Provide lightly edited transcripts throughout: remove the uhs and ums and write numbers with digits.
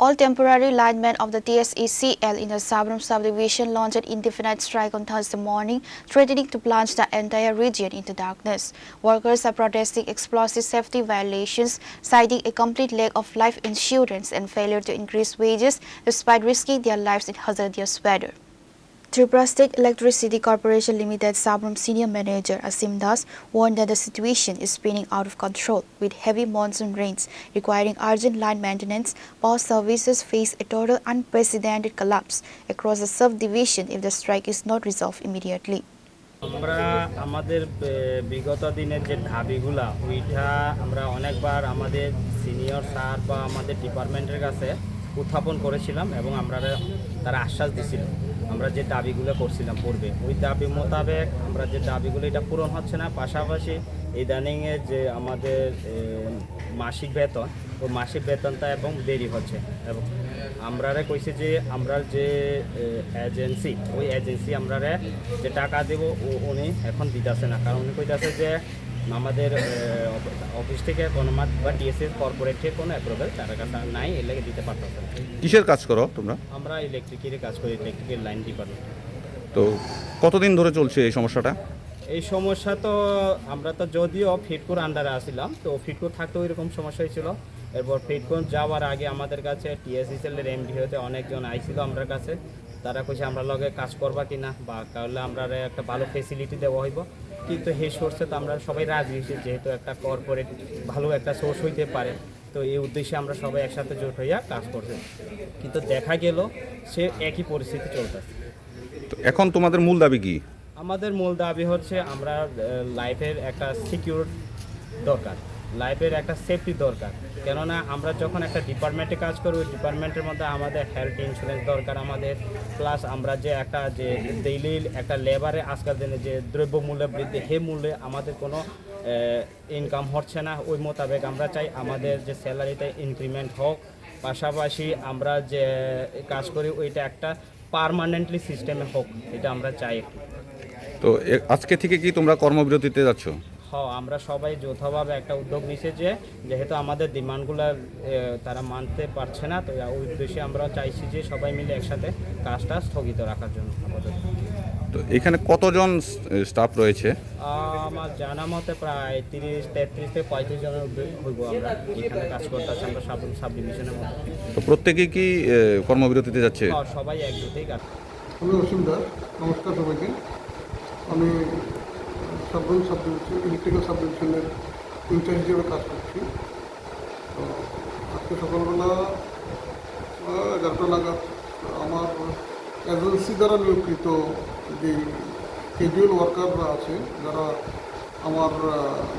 All temporary linemen of the TSECL in the Sabrum subdivision launched an indefinite strike on Thursday morning, threatening to plunge the entire region into darkness. Workers are protesting explosive safety violations, citing a complete lack of life insurance and failure to increase wages despite risking their lives in hazardous weather. Tripura State Electricity Corporation Limited Sabrum Senior Manager Asim Das warned that the situation is spinning out of control with heavy monsoon rains requiring urgent line maintenance. Power services face a total unprecedented collapse across the subdivision if the strike is not resolved immediately. আমরা আমাদের বিগত দিনের যে দাবিগুলা ওইটা আমরা অনেকবার আমাদের senior sir বা আমাদের ডিপার্টমেন্টের কাছে উত্থাপন করেছিলাম এবং আমরা তারা আশ্বাস দিয়েছিল আমরা যে দাবিগুলো করছিলাম পূর্বে ওই দাবি মোতাবেক আমরা যে দাবিগুলো এটা পূরণ হচ্ছে না। পাশাপাশি ইদানিংয়ে যে আমাদের মাসিক বেতন ওই মাসিক বেতনটা এবং দেরি হচ্ছে এবং আমরা কইছি যে আমরা যে এজেন্সি ওই এজেন্সি আমরা যে টাকা দেব উনি এখন দিতেছে না, কারণ উনি কইতেছে যে আমাদের অফিস থেকে কোনো বা ডিএসএস কর্পোরেট থেকে কোনো অ্যাপ্রুভাল তার কাছে নাই, এর লাগে দিতে পারতেছে না। কিসের কাজ করো তোমরা? আমরা ইলেকট্রিকের কাজ করি, ইলেকট্রিক্যাল লাইন ডিপার্টমেন্ট। তো কতদিন ধরে চলছে এই সমস্যাটা? এই সমস্যা তো আমরা তো যদিও ফিটকোর আন্ডারে আসছিলাম, তো ফিটকোর থাকতেও এরকম সমস্যাই ছিল। এরপর ফিটকোর যাওয়ার আগে আমাদের কাছে টিএসএসএল-এর এমডি হতে অনেকজন আইছিল আমরা কাছে, তারা কইছে আমরা লগে কাজ করবা কিনা বা তাহলে আমরা একটা ভালো ফেসিলিটি দেওয়া হইব, কিন্তু সেই সোর্সে তো আমরা সবাই রাজি হয়েছি, যেহেতু একটা কর্পোরেট ভালো একটা সোর্স হইতে পারে, তো এই উদ্দেশ্যে আমরা সবাই একসাথে জোট হইয়া কাজ করছি। কিন্তু দেখা গেল সে একই পরিস্থিতি চলতেছে। তো এখন তোমাদের মূল দাবি কি? আমাদের মূল দাবি হচ্ছে আমরা লাইফের একটা সিকিউর দরকার, লাইফের একটা সেফটি দরকার। কেননা আমরা যখন একটা ডিপার্টমেন্টে কাজ করি ওই ডিপার্টমেন্টের মধ্যে আমাদের হেলথ ইন্স্যুরেন্স দরকার আমাদের, প্লাস আমরা যে একটা যে ডেইলি একটা লেবারে আজকাল দিনে যে দ্রব্যমূল্য বৃদ্ধি, সেই মূল্যে আমাদের কোনো ইনকাম হচ্ছে না। ওই মোতাবেক আমরা চাই আমাদের যে স্যালারিতে ইনক্রিমেন্ট হোক, পাশাপাশি আমরা যে কাজ করি ওইটা একটা পার্মানেন্টলি সিস্টেমে হোক, এটা আমরা চাই। তো আজকে থেকে কি তোমরা কর্মবিরতিতে যাচ্ছ? হ্যাঁ, আমরা সবাই যৌথভাবে একটা উদ্যোগ নিয়েছে যে যেহেতু আমাদের ডিমান্ডগুলো তারা মানতে পারছে না, তো ওই উদ্দেশ্যে আমরা চাইছি যে সবাই মিলে একসাথে কাজটা স্থগিত রাখার জন্য। তো এখানে কতজন স্টাফ রয়েছে? আমার জানা মতে প্রায় 33 থেকে 35 জনের হইব আমরা এখানে কাজ করতেছি আমরা সাব-ডিভিশনের মধ্যে। তো প্রত্যেকেই কি কর্মবিরতিতে যাচ্ছে? সবাই একজোটেই কাজ। আমি অসীম দাস, নমস্কার সবাইকে। আমি সাবরুম সাবডিভিশন ইলেকট্রিক্যাল সাবডিভিশনের ইনচার্জ হিসেবে কাজ করছি। তো আজকে সকালবেলা 11টা নাগাদ আমার এজেন্সি দ্বারা নিয়োগকৃত যে ক্যাজুয়াল ওয়ার্কাররা আছে, যারা আমার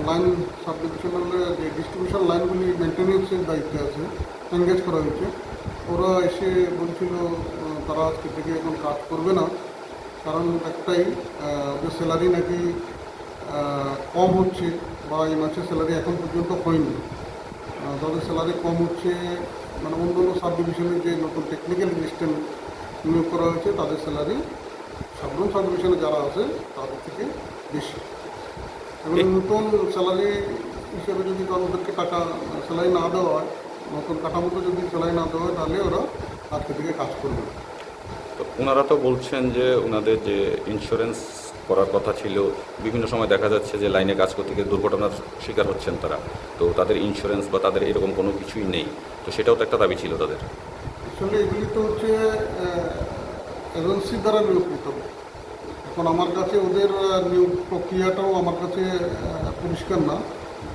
লাইন সাবডিভিশনাল যে ডিস্ট্রিবিউশন লাইনগুলি মেনটেন্যান্সের দায়িত্বে আছে, এনগেজ করা হয়েছে। ওরা এসে বলছিল তারা আজকে থেকে এখন কাজ করবে না, কারণ একটাই যে স্যালারি নাকি কম হচ্ছে বা এই মাসের স্যালারি এখন পর্যন্ত হয়নি। তাদের স্যালারি কম হচ্ছে, মানে অন্য অন্য সাব ডিভিশনের যে নতুন টেকনিক্যাল অ্যাসিস্ট্যান্ট নিয়োগ করা হয়েছে তাদের স্যালারি সাবরুম সাব ডিভিশনে যারা আছে তাদের থেকে বেশি। এবং নতুন স্যালারি হিসেবে যদি ওদেরকে টাকা স্যালারি না দেওয়া হয়, নতুন কাঠামোতে যদি স্যালারি না দেওয়া হয়, তাহলে ওরা আজকে থেকে কাজ করবে না। তো ওনারা তো বলছেন যে ওনাদের যে ইন্স্যুরেন্স করার কথা ছিল, বিভিন্ন সময় দেখা যাচ্ছে যে লাইনে কাজ করতে গিয়ে দুর্ঘটনার শিকার হচ্ছেন তারা, তো তাদের ইন্স্যুরেন্স বা তাদের এরকম কোনো কিছুই নেই, তো সেটাও তো একটা দাবি ছিল তাদের। আসলে এগুলি তো হচ্ছে এজেন্সির দ্বারা নিয়োগকৃত। এখন আমার কাছে ওদের নিয়োগ প্রক্রিয়াটাও আমার কাছে পরিষ্কার না।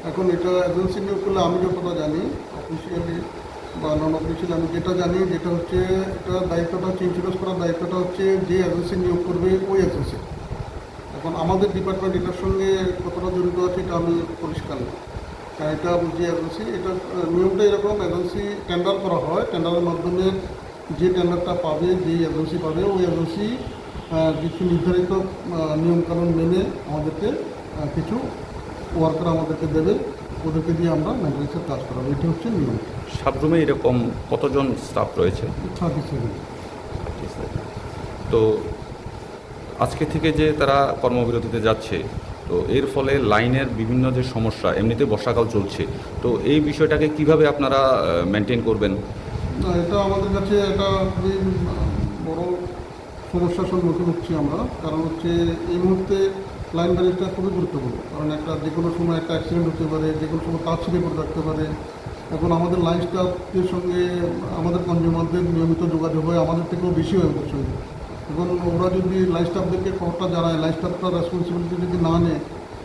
এখন এটা এজেন্সি নিয়োগ করলে আমি যতটা জানি অফিসিয়ালি বা নন অফিসিয়ালি আমি যেটা জানি, যেটা হচ্ছে এটা দায়িত্বটা হচ্ছে ইন্স্যুরেন্স করার দায়িত্বটা হচ্ছে যে এজেন্সি নিয়োগ করবে ওই এজেন্সি। এখন আমাদের ডিপার্টমেন্ট এটার সঙ্গে কতটা জড়িত আছে এটা আমি পরিষ্কার না। এটা যে এজেন্সি, এটা নিয়মটা এরকম, এজেন্সি টেন্ডার করা হয়, টেন্ডারের মাধ্যমে যে টেন্ডারটা পাবে, যেই এজেন্সি পাবে ওই এজেন্সি কিছু নির্ধারিত নিয়মকানুন মেনে আমাদেরকে কিছু ওয়ার্কার আমাদেরকে দেবে, ওদেরকে দিয়ে আমরা মেনটেন্যান্সের কাজ করাবো। এটা হচ্ছে নিয়ম। সাবরুমে এরকম কতজন স্টাফ রয়েছে? 37। তো আজকে থেকে যে তারা কর্মবিরতিতে যাচ্ছে, তো এর ফলে লাইনের বিভিন্ন যে সমস্যা, এমনিতে বর্ষাকাল চলছে, তো এই বিষয়টাকে কিভাবে আপনারা মেনটেন করবেন? না, এটা আমাদের কাছে একটা খুবই বড় সমস্যার সম্মুখীন হচ্ছি আমরা, কারণ হচ্ছে এই মুহূর্তে লাইন ব্যারিজটা খুবই গুরুত্বপূর্ণ, কারণ একটা যে কোনো সময় একটা অ্যাক্সিডেন্ট হতে পারে, যে কোনো সময় তার ছিঁড়ে পড়ে থাকতে পারে। এখন আমাদের লাইন স্টাফের সঙ্গে আমাদের কনজিউমারদের নিয়মিত যোগাযোগ হয়, আমাদের থেকেও বেশি হয় ওদের সঙ্গে। এখন ওরা যদি লাইন স্টাফদেরকে খবরটা জানায়, লাইন স্টাফটা রেসপন্সিবিলিটি যদি না নেয়,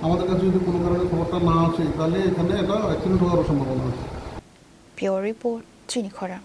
আমাদের কাছে যদি কোনো কারণে খবরটা না আসে, তাহলে এখানে একটা অ্যাক্সিডেন্ট হওয়ারও সম্ভাবনা আছে। Pure Report, Chini Khora.